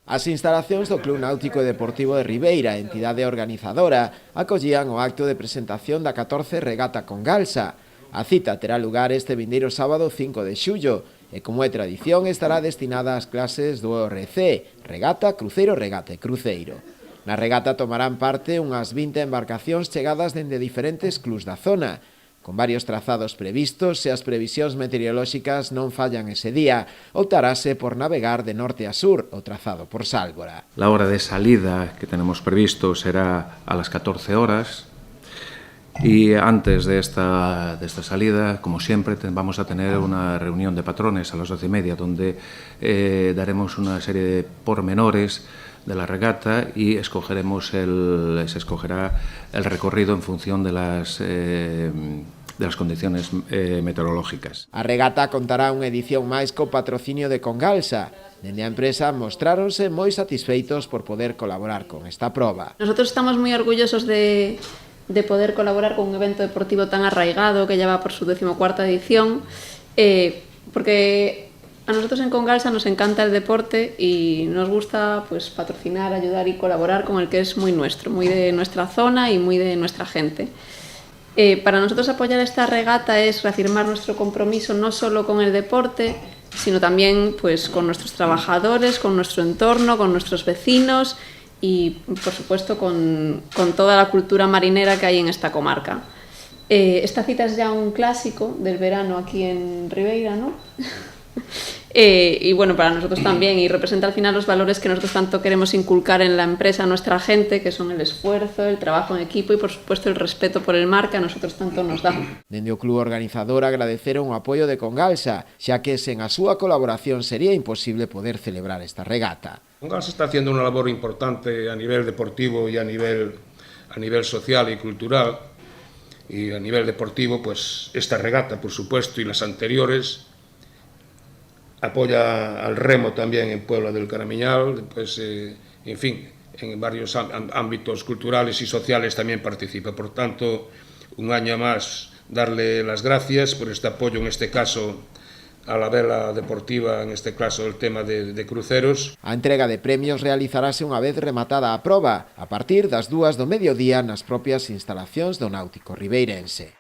As instalacións do Club Náutico e Deportivo de Ribeira, entidade organizadora, acollían o acto de presentación da 14 Regata Congalsa. A cita terá lugar este vindeiro sábado 5 de xullo e, como é tradición, estará destinada ás clases do ORC, Regata, Cruceiro, Regata e Cruceiro. Na regata tomarán parte unhas 20 embarcacións chegadas dende diferentes clubs da zona, con varios trazados previstos. Se as previsións meteorolóxicas non fallan ese día, optarase por navegar de norte a sur, o trazado por Sálvora. La hora de salida que tenemos previsto será a las 14 horas y antes de esta salida, como siempre, vamos a tener una reunión de patrones a las 12:30 donde daremos una serie de pormenores de la regata y se escogerá el recorrido en función de las condiciones meteorológicas. A regata contará unha edición máis co patrocinio de Congalsa. Dende a empresa mostráronse moi satisfeitos por poder colaborar con esta proba. Nosotros estamos moi orgullosos de poder colaborar con un evento deportivo tan arraigado que ya va por su 14ª edición, porque a nosotros en Congalsa nos encanta el deporte y nos gusta pues patrocinar, ayudar y colaborar con el que es muy nuestro, muy de nuestra zona y muy de nuestra gente. Para nosotros apoyar esta regata es reafirmar nuestro compromiso no solo con el deporte, sino también pues con nuestros trabajadores, con nuestro entorno, con nuestros vecinos y por supuesto con toda la cultura marinera que hay en esta comarca. Esta cita es ya un clásico del verano aquí en Ribeira, ¿no? Y bueno, para nosotros también, y representa al final los valores que nosotros tanto queremos inculcar en la empresa a nuestra gente, que son el esfuerzo, el trabajo en equipo y por supuesto el respeto por el mar que a nosotros tanto nos da. Dende o club organizador agradeceron o apoio de Congalsa, xa que sen a súa colaboración sería imposible poder celebrar esta regata. Congalsa está haciendo una labor importante a nivel deportivo y a nivel social y cultural, y a nivel deportivo pues esta regata por supuesto y las anteriores. Apoya al remo también en Puebla del Caramiñal, pues, en fin, en varios ámbitos culturales y sociales también participa. Por tanto, un año más darle las gracias por este apoyo, en este caso, a la vela deportiva, en este caso el tema de cruceros. A entrega de premios realizarase unha vez rematada a proba, a partir das 2 do mediodía nas propias instalacións do Náutico Ribeirense.